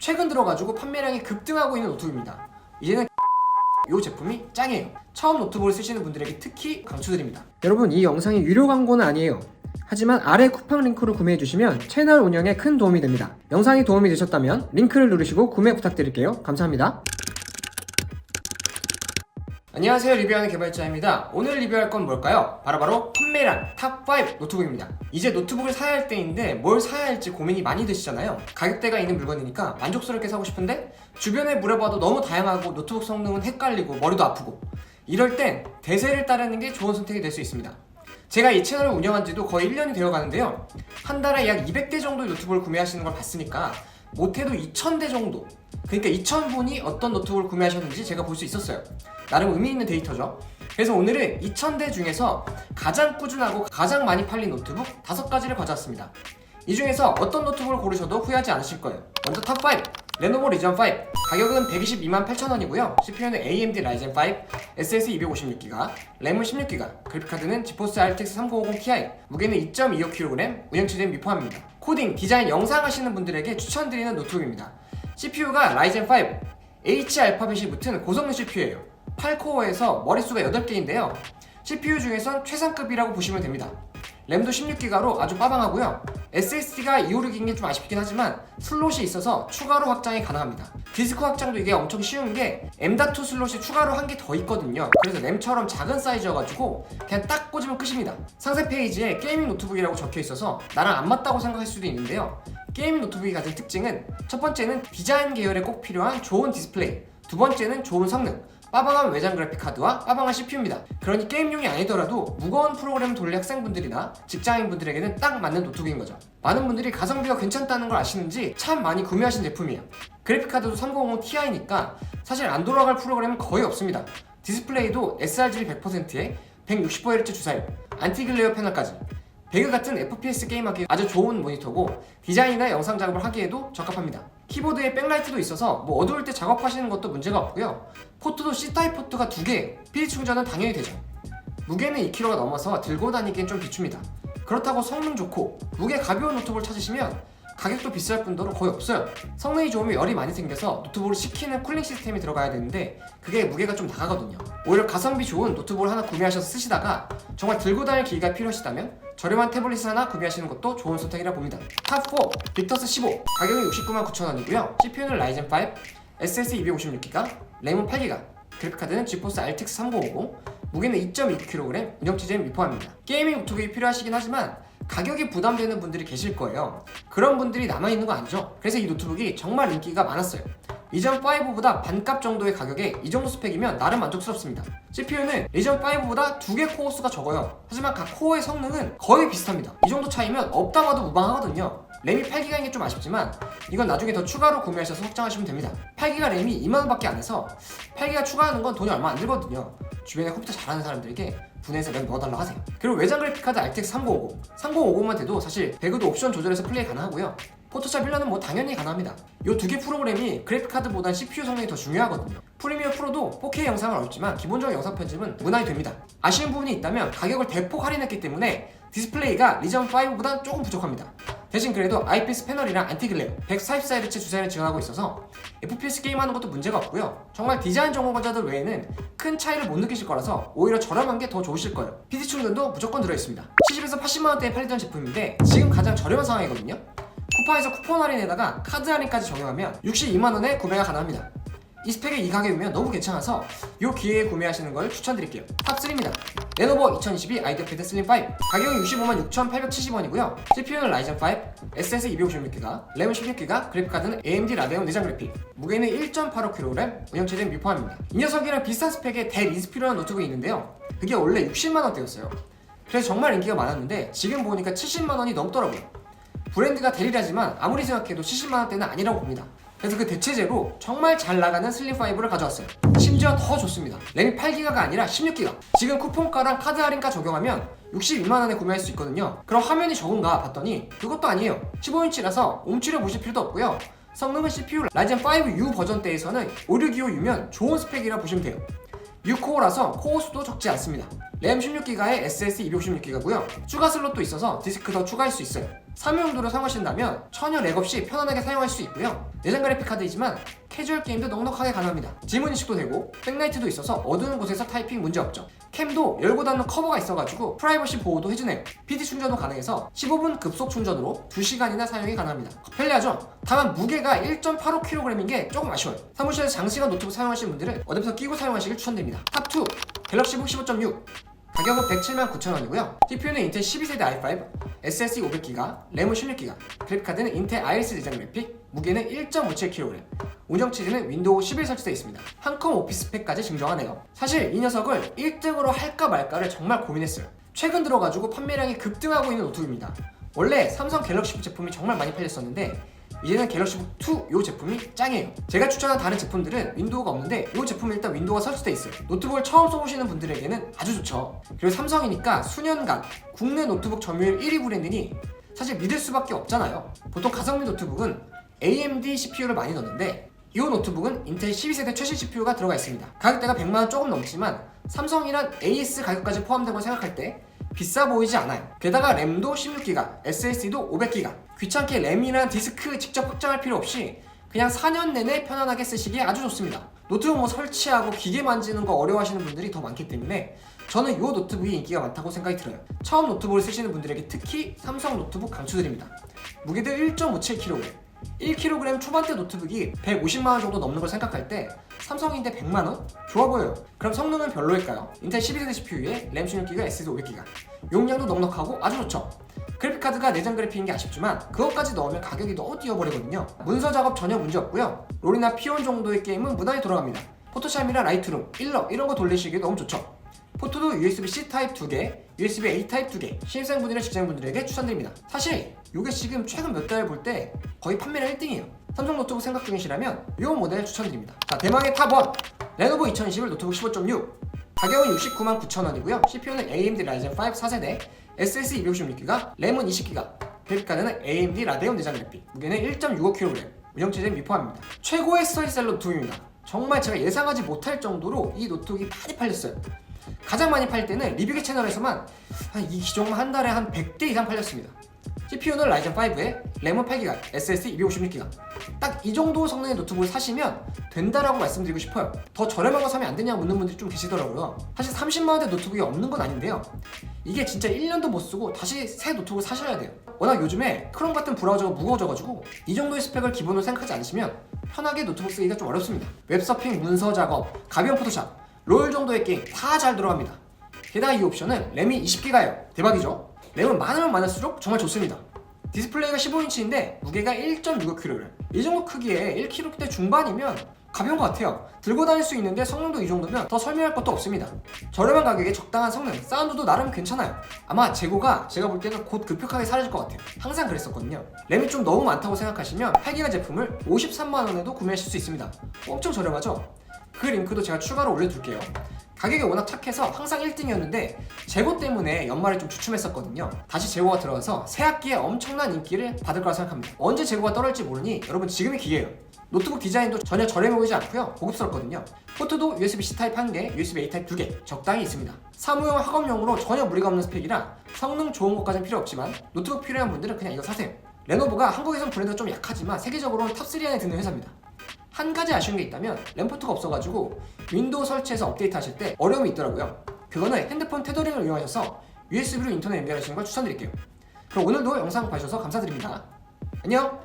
최근 들어가지고 판매량이 급등하고 있는 노트북입니다. 이제는 이 제품이 짱이에요. 처음 노트북을 쓰시는 분들에게 특히 강추드립니다. 여러분, 이 영상이 유료 광고는 아니에요. 하지만 아래 쿠팡 링크로 구매해주시면 채널 운영에 큰 도움이 됩니다. 영상이 도움이 되셨다면 링크를 누르시고 구매 부탁드릴게요. 감사합니다. 안녕하세요, 리뷰하는 개발자입니다. 오늘 리뷰할 건 뭘까요? 바로 판매량 탑5 노트북입니다. 이제 노트북을 사야 할 때인데 뭘 사야 할지 고민이 많이 되시잖아요. 가격대가 있는 물건이니까 만족스럽게 사고 싶은데 주변에 물어봐도 너무 다양하고 노트북 성능은 헷갈리고 머리도 아프고, 이럴 땐 대세를 따르는 게 좋은 선택이 될 수 있습니다. 제가 이 채널을 운영한 지도 거의 1년이 되어 가는데요, 한 달에 약 200대 정도의 노트북을 구매하시는 걸 봤으니까 못해도 2000대 정도, 그러니까 2000분이 어떤 노트북을 구매하셨는지 제가 볼 수 있었어요. 나름 의미 있는 데이터죠. 그래서 오늘은 2000대 중에서 가장 꾸준하고 가장 많이 팔린 노트북 5가지를 가져왔습니다. 이 중에서 어떤 노트북을 고르셔도 후회하지 않으실 거예요. 먼저 탑5, 레노버 리전 5. 가격은 128만 8천원이고요 CPU는 AMD 라이젠 5, SSD 256GB, 램은 16GB, 그래픽카드는 지포스 RTX 3050 Ti, 무게는 2.25kg, 운영체제는 미포함입니다. 코딩, 디자인, 영상 하시는 분들에게 추천드리는 노트북입니다. CPU가 라이젠 5, H 알파벳이 붙은 고성능 CPU예요. 8코어에서 머릿수가 8개인데요 CPU 중에선 최상급이라고 보시면 됩니다. 램도 16기가로 아주 빠방하고요. SSD가 256인 게 좀 아쉽긴 하지만 슬롯이 있어서 추가로 확장이 가능합니다. 디스크 확장도 이게 엄청 쉬운 게 M.2 슬롯이 추가로 한 개 더 있거든요. 그래서 램처럼 작은 사이즈여가지고 그냥 딱 꽂으면 끝입니다. 상세 페이지에 게이밍 노트북이라고 적혀 있어서 나랑 안 맞다고 생각할 수도 있는데요, 게이밍 노트북이 가진 특징은 첫 번째는 디자인 계열에 꼭 필요한 좋은 디스플레이, 두 번째는 좋은 성능, 빠방한 외장 그래픽카드와 빠방한 CPU입니다. 그러니 게임용이 아니더라도 무거운 프로그램을 돌릴 학생분들이나 직장인분들에게는 딱 맞는 노트북인 거죠. 많은 분들이 가성비가 괜찮다는 걸 아시는지 참 많이 구매하신 제품이에요. 그래픽카드도 3050 Ti니까 사실 안 돌아갈 프로그램은 거의 없습니다. 디스플레이도 sRGB 100%에 160Hz 주사율, 안티글레어 패널까지, 배그 같은 FPS 게임하기 아주 좋은 모니터고 디자인이나 영상 작업을 하기에도 적합합니다. 키보드에 백라이트도 있어서 어두울 때 작업하시는 것도 문제가 없고요. 포트도 C타입 포트가 2개, PD 충전은 당연히 되죠. 무게는 2kg가 넘어서 들고 다니기엔 좀 비춥니다. 그렇다고 성능 좋고 무게 가벼운 노트북을 찾으시면 가격도 비쌀 뿐더러 거의 없어요. 성능이 좋으면 열이 많이 생겨서 노트북을 식히는 쿨링 시스템이 들어가야 되는데 그게 무게가 좀 나가거든요. 오히려 가성비 좋은 노트북을 하나 구매하셔서 쓰시다가 정말 들고 다닐 기회가 필요하시다면 저렴한 태블릿을 하나 구매하시는 것도 좋은 선택이라 봅니다. 탑4, 빅터스 15. 가격은 69만 9천원이고요 CPU는 라이젠 5, SSD 256GB, 램은 8GB, 그래픽카드는 지포스 RTX 3050, 무게는 2.2kg, 운영체제는 미포함입니다. 게이밍 노트북이 필요하시긴 하지만 가격이 부담되는 분들이 계실 거예요. 그런 분들이 남아있는 거 아니죠? 그래서 이 노트북이 정말 인기가 많았어요. 리전 5보다 반값 정도의 가격에 이 정도 스펙이면 나름 만족스럽습니다. CPU는 리전 5보다 2개 코어 수가 적어요. 하지만 각 코어의 성능은 거의 비슷합니다. 이 정도 차이면 없다 봐도 무방하거든요. 램이 8기가인 게 좀 아쉽지만 이건 나중에 더 추가로 구매하셔서 확장하시면 됩니다. 8기가 램이 2만원밖에 안 해서 8기가 추가하는 건 돈이 얼마 안 들거든요. 주변에 컴퓨터 잘하는 사람들에게 분해해서 램 넣어달라고 하세요. 그리고 외장 그래픽카드 RTX 3050, 3050만 돼도 사실 배그도 옵션 조절해서 플레이 가능하고요. 포토샵 1런은 당연히 가능합니다. 이 두 개 프로그램이 그래픽카드보단 CPU 성능이 더 중요하거든요. 프리미어 프로도 4K 영상은 어렵지만 기본적인 영상 편집은 무난히 됩니다. 아쉬운 부분이 있다면 가격을 대폭 할인했기 때문에 디스플레이가 리전 5보다 조금 부족합니다. 대신 그래도 IPS 패널이랑 안티글레어, 144Hz 주사율을 지원하고 있어서 FPS 게임하는 것도 문제가 없고요. 정말 디자인 전공자들 외에는 큰 차이를 못 느끼실 거라서 오히려 저렴한 게 더 좋으실 거예요. PD 충전도 무조건 들어있습니다. 70에서 80만원대에 팔리던 제품인데 지금 가장 저렴한 상황이거든요. 쿠팡에서 쿠폰 할인에다가 카드 할인까지 적용하면 62만원에 구매가 가능합니다. 이 스펙에 이 가격이면 너무 괜찮아서 이 기회에 구매하시는 걸 추천드릴게요. 탑3입니다. 레노버 2022 아이디어 패드 슬림 5. 가격은 65만 6,870원이고요 CPU는 라이젠 5, SSD 256GB, 램은 16GB, 그래픽카드는 AMD 라데온 내장 그래픽, 무게는 1.85kg, 운영체제는 미포함입니다. 이 녀석이랑 비슷한 스펙의 델인스피러라는 노트북이 있는데요, 그게 원래 60만원대였어요. 그래서 정말 인기가 많았는데 지금 보니까 70만원이 넘더라고요. 브랜드가 델이라지만 아무리 생각해도 70만원대는 아니라고 봅니다. 그래서 그 대체제로 정말 잘 나가는 슬림5를 가져왔어요. 심지어 더 좋습니다. 램이 8기가가 아니라 16기가. 지금 쿠폰가랑 카드 할인가 적용하면 62만원에 구매할 수 있거든요. 그럼 화면이 적은가 봤더니 그것도 아니에요. 15인치라서 옴치려 보실 필요도 없고요. 성능은 CPU 라이젠 5U 버전대에서는 5625U면 좋은 스펙이라 보시면 돼요. 6코어라서 코어 수도 적지 않습니다. 램 16기가에 SSD 256기가고요. 추가 슬롯도 있어서 디스크 더 추가할 수 있어요. 사무용도로 사용하신다면 전혀 렉 없이 편안하게 사용할 수 있고요. 내장 그래픽 카드이지만 캐주얼 게임도 넉넉하게 가능합니다. 지문 인식도 되고 백라이트도 있어서 어두운 곳에서 타이핑 문제 없죠. 캠도 열고 닫는 커버가 있어가지고 프라이버시 보호도 해주네요. PD 충전도 가능해서 15분 급속 충전으로 2시간이나 사용이 가능합니다. 편리하죠? 다만 무게가 1.85kg인 게 조금 아쉬워요. 사무실에서 장시간 노트북 사용하시는 분들은 어댑터 끼고 사용하시길 추천드립니다. 탑2 갤럭시북 15.6 가격은 179,000원이고요. CPU는 인텔 12세대 i5, SSD 500GB, 램은 16GB, 그래픽카드는 인텔 아이리스 내장 그래픽, 무게는 1.57kg, 운영 체제는 윈도우 11 설치되어 있습니다. 한컴 오피스 스펙까지 증정하네요. 사실 이 녀석을 1등으로 할까 말까를 정말 고민했어요. 최근 들어가지고 판매량이 급등하고 있는 노트북입니다. 원래 삼성 갤럭시북 제품이 정말 많이 팔렸었는데 이제는 갤럭시북 2 이 제품이 짱이에요. 제가 추천한 다른 제품들은 윈도우가 없는데 이 제품은 일단 윈도우가 설치되어 있어요. 노트북을 처음 써보시는 분들에게는 아주 좋죠. 그리고 삼성이니까 수년간 국내 노트북 점유율 1위 브랜드니 사실 믿을 수밖에 없잖아요. 보통 가성비 노트북은 AMD CPU를 많이 넣는데 이 노트북은 인텔 12세대 최신 CPU가 들어가 있습니다. 가격대가 100만원 조금 넘지만 삼성이란 AS 가격까지 포함된 걸 생각할 때 비싸 보이지 않아요. 게다가 램도 16기가, SSD도 500기가. 귀찮게 램이랑 디스크 직접 확장할 필요 없이 그냥 4년 내내 편안하게 쓰시기에 아주 좋습니다. 노트북 뭐 설치하고 기계 만지는 거 어려워하시는 분들이 더 많기 때문에 저는 이 노트북이 인기가 많다고 생각이 들어요. 처음 노트북을 쓰시는 분들에게 특히 삼성 노트북 강추드립니다. 무게도 1.57kg, 1kg 초반대 노트북이 150만원 정도 넘는 걸 생각할 때 삼성인데 100만원? 좋아 보여요. 그럼 성능은 별로일까요? 인텔 12세대 CPU에 램 16기가, SSD 500기가, 용량도 넉넉하고 아주 좋죠. 그래픽카드가 내장 그래픽인 게 아쉽지만 그것까지 넣으면 가격이 너무 뛰어버리거든요. 문서 작업 전혀 문제 없고요. 롤이나 피온 정도의 게임은 무난히 돌아갑니다. 포토샵이나 라이트룸, 일러 이런 거 돌리시기에 너무 좋죠. 포트도 USB-C 타입 2개, USB-A 타입 2개, 신입생분이나 직장인분들에게 추천드립니다. 사실 이게 지금 최근 몇 달 볼 때 거의 판매량 1등이에요. 삼성 노트북 생각 중이시라면 이 모델 추천드립니다. 자, 대망의 탑1 레노버 2021 노트북 15.6 가격은 699,000원이고요. CPU는 AMD 라이젠 5 4세대, SSD 256GB, 램은 20GB, 그래픽카드는 AMD 라데온 내장 그래픽, 무게는 1.65kg, 운영체제는 미포함입니다. 최고의 스터디셀러 노트북입니다. 정말 제가 예상하지 못할 정도로 이 노트북이 많이 팔렸어요. 가장 많이 팔 때는 리뷰기 채널에서만 이 기종만 한 달에 한 100대 이상 팔렸습니다. CPU는 라이젠 5에 램은 8GB, SSD 256GB. 딱 이 정도 성능의 노트북을 사시면 된다라고 말씀드리고 싶어요. 더 저렴한 거 사면 안 되냐고 묻는 분들이 좀 계시더라고요. 사실 30만원대 노트북이 없는 건 아닌데요. 이게 진짜 1년도 못 쓰고 다시 새 노트북을 사셔야 돼요. 워낙 요즘에 크롬 같은 브라우저가 무거워져가지고 이 정도의 스펙을 기본으로 생각하지 않으시면 편하게 노트북 쓰기가 좀 어렵습니다. 웹서핑, 문서 작업, 가벼운 포토샵, 롤 정도의 게임 다 잘 들어갑니다. 게다가 이 옵션은 램이 20기가예요. 대박이죠? 램은 많으면 많을수록 정말 좋습니다. 디스플레이가 15인치인데 무게가 1.65kg. 이 정도 크기에 1kg대 중반이면 가벼운 것 같아요. 들고 다닐 수 있는데 성능도 이 정도면 더 설명할 것도 없습니다. 저렴한 가격에 적당한 성능, 사운드도 나름 괜찮아요. 아마 재고가 제가 볼 때는 곧 급격하게 사라질 것 같아요. 항상 그랬었거든요. 램이 좀 너무 많다고 생각하시면 8기가 제품을 53만원에도 구매하실 수 있습니다. 엄청 저렴하죠? 그 링크도 제가 추가로 올려둘게요. 가격이 워낙 착해서 항상 1등이었는데 재고 때문에 연말에 좀 주춤했었거든요. 다시 재고가 들어와서 새학기에 엄청난 인기를 받을 거라 생각합니다. 언제 재고가 떨어질지 모르니 여러분 지금이 기회예요. 노트북 디자인도 전혀 저렴해 보이지 않고요. 고급스럽거든요. 포트도 USB-C 타입 1개, USB-A 타입 2개 적당히 있습니다. 사무용 학업용으로 전혀 무리가 없는 스펙이라 성능 좋은 것까지는 필요 없지만 노트북 필요한 분들은 그냥 이거 사세요. 레노버가 한국에선 브랜드가 좀 약하지만 세계적으로는 탑3 안에 드는 회사입니다. 한 가지 아쉬운 게 있다면 램포트가 없어가지고 윈도우 설치해서 업데이트 하실 때 어려움이 있더라고요. 그거는 핸드폰 테더링을 이용하셔서 USB로 인터넷 연결하시는 걸 추천드릴게요. 그럼 오늘도 영상 봐주셔서 감사드립니다. 안녕!